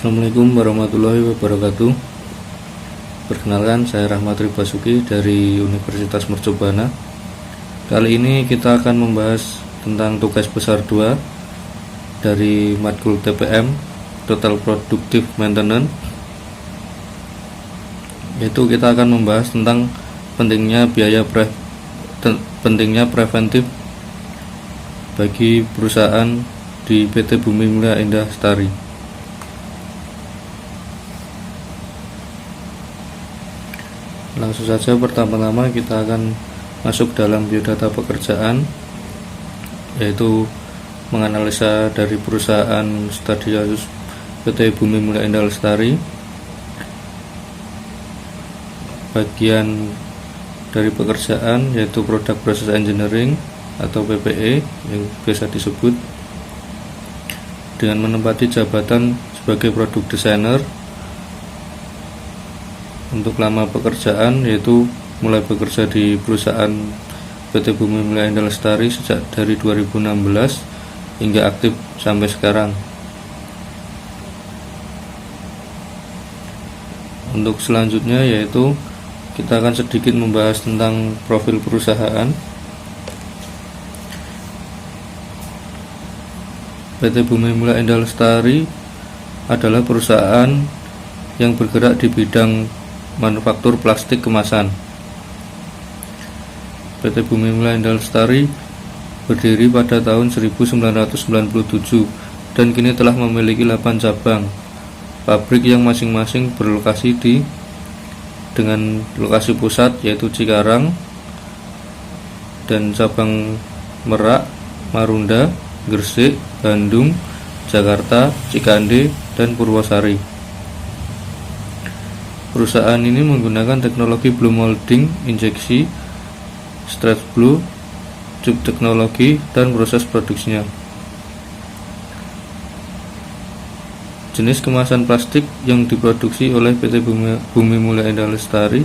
Assalamualaikum warahmatullahi wabarakatuh. Perkenalkan, saya Rahmat Basuki dari Universitas Mercubuana. Kali ini kita akan membahas tentang tugas besar 2 dari matkul TPM, Total Productive Maintenance. Yaitu kita akan membahas tentang pentingnya preventif bagi perusahaan di PT Bumi Mulya Indah Lestari. Langsung saja, pertama-tama kita akan masuk dalam biodata pekerjaan, yaitu menganalisa dari perusahaan Stadiasus PT Bumi Mulya Indah Lestari. Bagian dari pekerjaan yaitu Product Process Engineering atau PPE yang biasa disebut, dengan menempati jabatan sebagai Product Designer. Untuk lama pekerjaan yaitu mulai bekerja di perusahaan PT Bumi Mulya Indah Lestari sejak dari 2016 hingga aktif sampai sekarang. Untuk selanjutnya yaitu kita akan sedikit membahas tentang profil perusahaan. PT Bumi Mulya Indah Lestari adalah perusahaan yang bergerak di bidang manufaktur plastik kemasan. PT Bumi Mulya Indah Lestari berdiri pada tahun 1997 dan kini telah memiliki 8 cabang pabrik yang masing-masing berlokasi dengan lokasi pusat yaitu Cikarang dan cabang Merak, Marunda, Gresik, Bandung, Jakarta, Cikande, dan Purwosari. Perusahaan ini menggunakan teknologi blow molding, injeksi, stretch blow, tube teknologi, dan proses produksinya. Jenis kemasan plastik yang diproduksi oleh PT Bumi Mulya Indah Lestari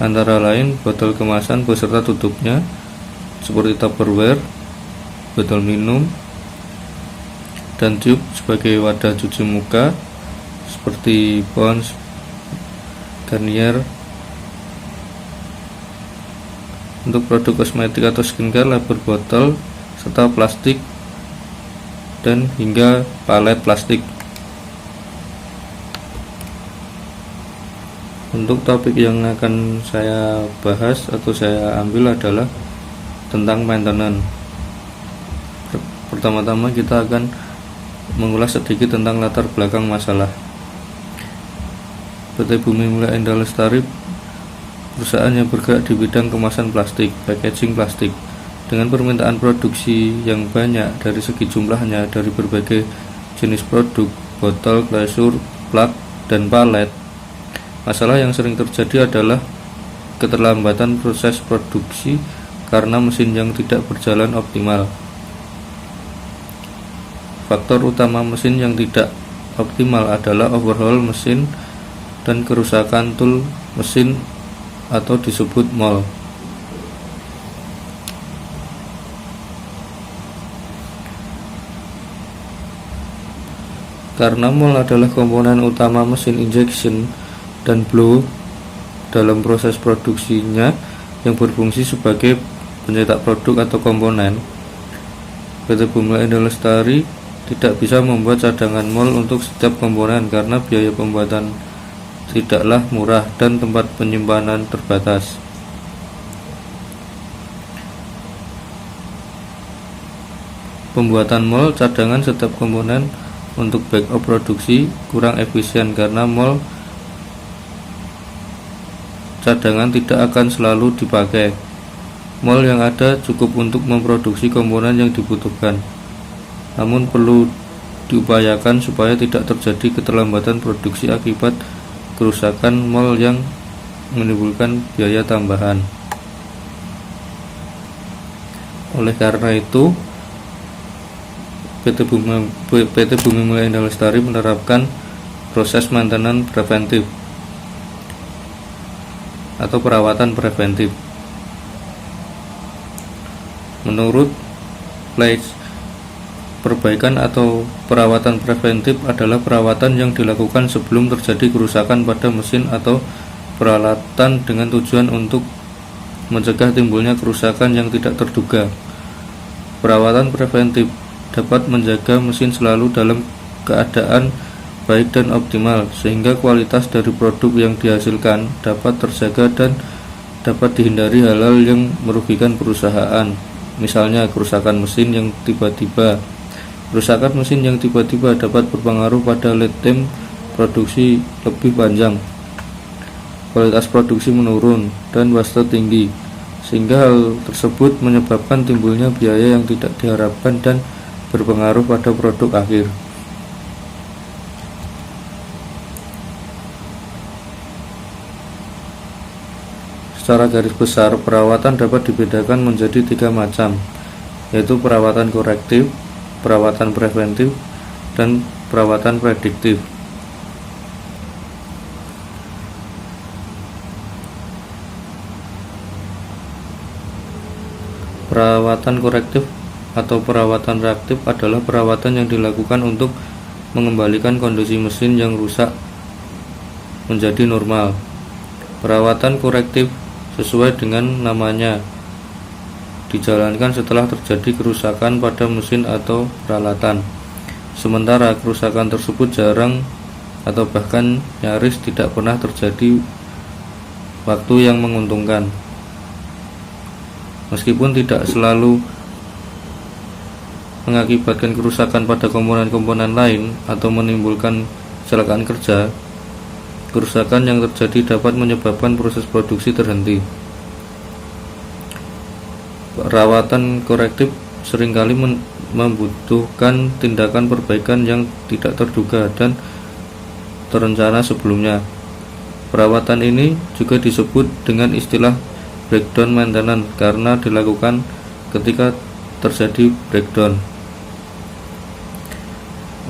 antara lain botol kemasan beserta tutupnya seperti Tupperware, botol minum, dan tube sebagai wadah cuci muka seperti Pond's, Garnier. Untuk produk kosmetik atau skincare, label botol, serta plastik dan hingga palet plastik. Untuk topik yang akan saya bahas atau saya ambil adalah tentang maintenance. Pertama-tama kita akan mengulas sedikit tentang latar belakang masalah. PT Bumi Mulya Indah Lestari perusahaan yang bergerak di bidang kemasan plastik, packaging plastik, dengan permintaan produksi yang banyak dari segi jumlahnya dari berbagai jenis produk, botol, glasur, plak, dan palet. Masalah yang sering terjadi adalah keterlambatan proses produksi karena mesin yang tidak berjalan optimal. Faktor utama mesin yang tidak optimal adalah overhaul mesin dan kerusakan tool mesin atau disebut mol. Karena mol adalah komponen utama mesin injection dan blow dalam proses produksinya yang berfungsi sebagai pencetak produk atau komponen, PT Bumi Mulya Indah Lestari tidak bisa membuat cadangan mol untuk setiap komponen karena biaya pembuatan tidaklah murah dan tempat penyimpanan terbatas. Pembuatan mol cadangan setiap komponen untuk backup produksi kurang efisien karena mol cadangan tidak akan selalu dipakai. Mol yang ada cukup untuk memproduksi komponen yang dibutuhkan, namun perlu diupayakan supaya tidak terjadi keterlambatan produksi akibat kerusakan mol yang menimbulkan biaya tambahan. Oleh karena itu, PT Bumi Mulya Indah Lestari menerapkan proses maintenance preventif atau perawatan preventif. Menurut Perbaikan atau perawatan preventif adalah perawatan yang dilakukan sebelum terjadi kerusakan pada mesin atau peralatan dengan tujuan untuk mencegah timbulnya kerusakan yang tidak terduga. Perawatan preventif dapat menjaga mesin selalu dalam keadaan baik dan optimal, sehingga kualitas dari produk yang dihasilkan dapat terjaga dan dapat dihindari hal-hal yang merugikan perusahaan. Misalnya kerusakan mesin yang tiba-tiba. Kerusakan mesin yang tiba-tiba dapat berpengaruh pada lead time produksi lebih panjang, kualitas produksi menurun, dan waste tinggi, sehingga hal tersebut menyebabkan timbulnya biaya yang tidak diharapkan dan berpengaruh pada produk akhir. Secara garis besar, perawatan dapat dibedakan menjadi 3 macam, yaitu perawatan korektif, perawatan preventif, dan perawatan prediktif. Perawatan korektif atau perawatan reaktif adalah perawatan yang dilakukan untuk mengembalikan kondisi mesin yang rusak menjadi normal. Perawatan korektif sesuai dengan namanya dijalankan setelah terjadi kerusakan pada mesin atau peralatan. Sementara kerusakan tersebut jarang atau bahkan nyaris tidak pernah terjadi waktu yang menguntungkan. Meskipun tidak selalu mengakibatkan kerusakan pada komponen-komponen lain atau menimbulkan kecelakaan kerja, kerusakan yang terjadi dapat menyebabkan proses produksi terhenti. Perawatan korektif seringkali membutuhkan tindakan perbaikan yang tidak terduga dan terencana sebelumnya. Perawatan ini juga disebut dengan istilah breakdown maintenance karena dilakukan ketika terjadi breakdown.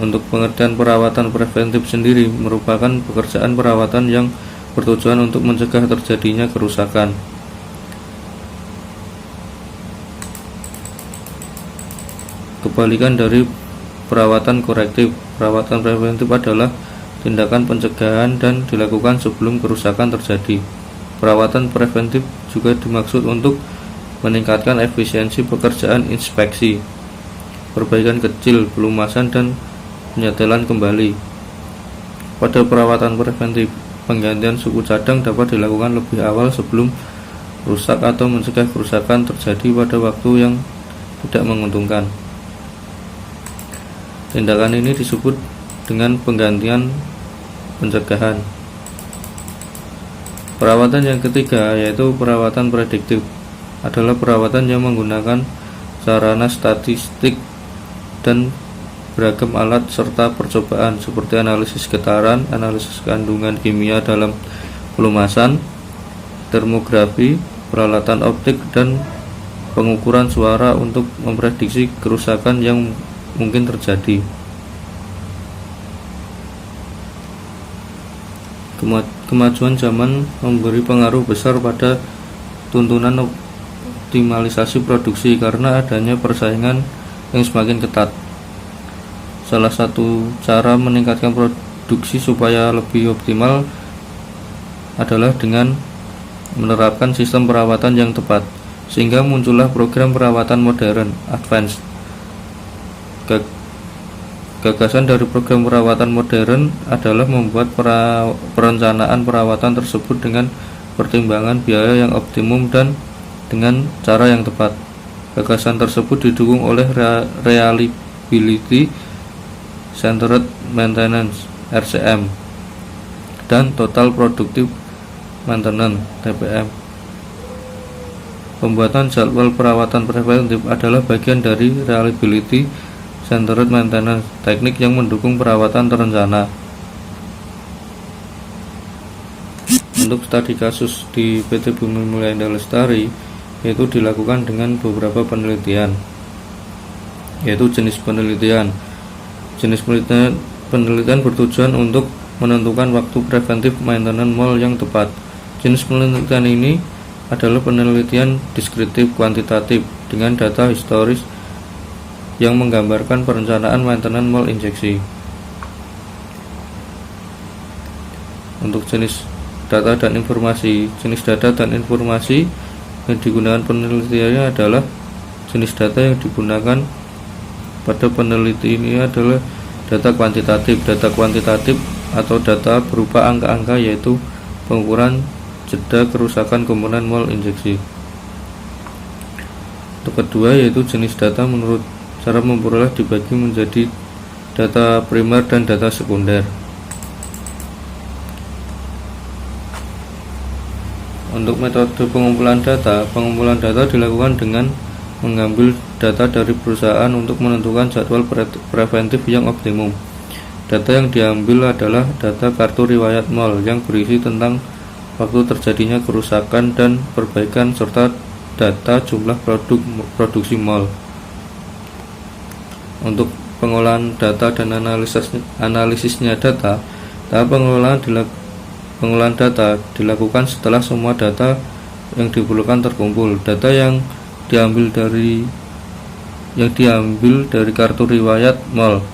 Untuk pengertian perawatan preventif sendiri merupakan pekerjaan perawatan yang bertujuan untuk mencegah terjadinya kerusakan. Kebalikan dari perawatan korektif, perawatan preventif adalah tindakan pencegahan dan dilakukan sebelum kerusakan terjadi. Perawatan preventif juga dimaksud untuk meningkatkan efisiensi pekerjaan inspeksi, perbaikan kecil, pelumasan, dan penyetelan kembali. Pada perawatan preventif, penggantian suku cadang dapat dilakukan lebih awal sebelum rusak atau mencegah kerusakan terjadi pada waktu yang tidak menguntungkan. Tindakan ini disebut dengan penggantian pencegahan. Perawatan yang ketiga, yaitu perawatan prediktif, adalah perawatan yang menggunakan sarana statistik dan beragam alat serta percobaan seperti analisis getaran, analisis kandungan kimia dalam pelumasan, termografi, peralatan optik, dan pengukuran suara untuk memprediksi kerusakan yang mungkin terjadi. Kemajuan zaman memberi pengaruh besar pada tuntunan optimalisasi produksi karena adanya persaingan yang semakin ketat. Salah satu cara meningkatkan produksi supaya lebih optimal adalah dengan menerapkan sistem perawatan yang tepat, sehingga muncullah program perawatan modern, advance. Gagasan dari program perawatan modern adalah membuat perencanaan perawatan tersebut dengan pertimbangan biaya yang optimum dan dengan cara yang tepat. Gagasan tersebut didukung oleh Reliability Centered Maintenance (RCM) dan Total Productive Maintenance (TPM). Pembuatan jadwal perawatan preventif adalah bagian dari Reliability Centered Maintenance, teknik yang mendukung perawatan terencana. Untuk studi kasus di PT Bumi Mulia Indah Lestari, yaitu dilakukan dengan beberapa penelitian, yaitu jenis penelitian. Jenis penelitian bertujuan untuk menentukan waktu preventif maintenance mall yang tepat. Jenis penelitian ini adalah penelitian deskriptif kuantitatif dengan data historis yang menggambarkan perencanaan maintenance mall injeksi. Untuk jenis data dan informasi, jenis data dan informasi yang digunakan penelitiannya adalah jenis data yang digunakan pada peneliti ini adalah data kuantitatif. Data kuantitatif atau data berupa angka-angka, yaitu pengukuran jeda kerusakan komponen mall injeksi. Untuk kedua yaitu jenis data menurut cara memperoleh dibagi menjadi data primer dan data sekunder. Untuk metode pengumpulan data dilakukan dengan mengambil data dari perusahaan untuk menentukan jadwal preventif yang optimum. Data yang diambil adalah data kartu riwayat mall yang berisi tentang waktu terjadinya kerusakan dan perbaikan serta data jumlah produksi mall. Untuk pengolahan data dan analisisnya data, tahap pengolahan data dilakukan setelah semua data yang diperlukan terkumpul. Data yang diambil dari kartu riwayat mall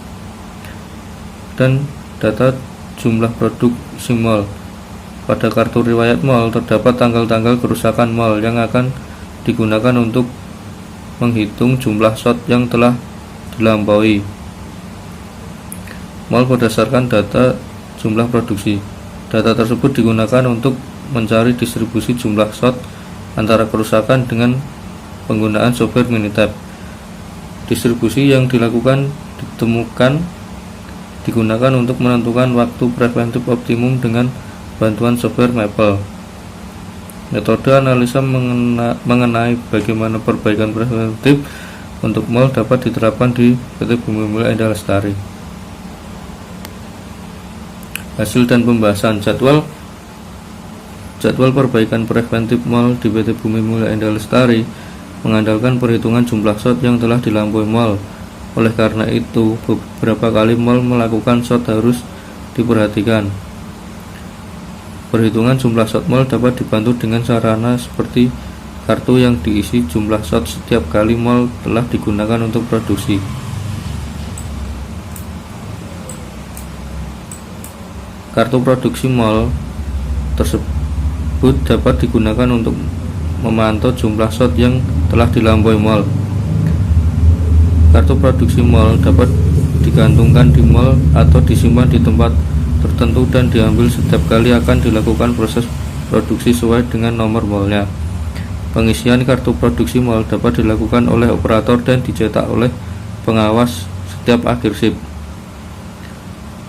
dan data jumlah produksi mall. Pada kartu riwayat mall terdapat tanggal-tanggal kerusakan mall yang akan digunakan untuk menghitung jumlah shot yang telah dilampaui mall berdasarkan data jumlah produksi. Data tersebut digunakan untuk mencari distribusi jumlah shot antara kerusakan dengan penggunaan software Minitab. Distribusi yang digunakan untuk menentukan waktu preventif optimum dengan bantuan software Maple. Metode analisa mengenai bagaimana perbaikan preventif untuk mall dapat diterapkan di PT Bumi Mulia Indah Lestari. Hasil dan pembahasan jadwal perbaikan preventif mall di PT Bumi Mulia Indah Lestari mengandalkan perhitungan jumlah shot yang telah dilampaui mall. Oleh karena itu, beberapa kali mall melakukan shot harus diperhatikan. Perhitungan jumlah shot mall dapat dibantu dengan sarana seperti kartu yang diisi jumlah shot setiap kali mall telah digunakan untuk produksi. Kartu produksi mall tersebut dapat digunakan untuk memantau jumlah shot yang telah dilampaui mall. Kartu produksi mall dapat digantungkan di mall atau disimpan di tempat tertentu dan diambil setiap kali akan dilakukan proses produksi sesuai dengan nomor mallnya. Pengisian kartu produksi mall dapat dilakukan oleh operator dan dicetak oleh pengawas setiap akhir shift.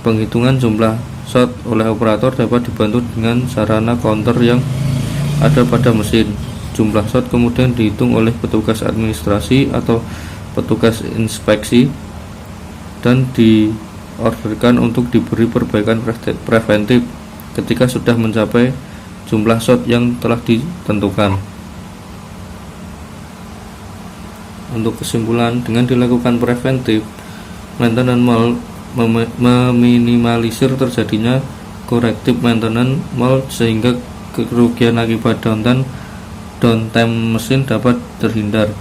Penghitungan jumlah shot oleh operator dapat dibantu dengan sarana counter yang ada pada mesin. Jumlah shot kemudian dihitung oleh petugas administrasi atau petugas inspeksi dan diorderkan untuk diberi perbaikan preventif ketika sudah mencapai jumlah shot yang telah ditentukan. Untuk kesimpulan, dengan dilakukan preventif, maintenance mall meminimalisir terjadinya corrective maintenance mall sehingga kerugian akibat downtime mesin dapat terhindar.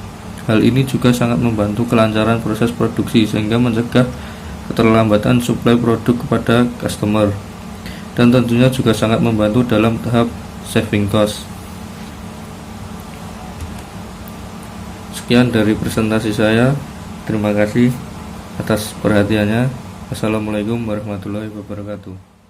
Hal ini juga sangat membantu kelancaran proses produksi sehingga mencegah keterlambatan suplai produk kepada customer, dan tentunya juga sangat membantu dalam tahap saving cost. Sekian dari presentasi saya. Terima kasih atas perhatiannya. Assalamualaikum warahmatullahi wabarakatuh.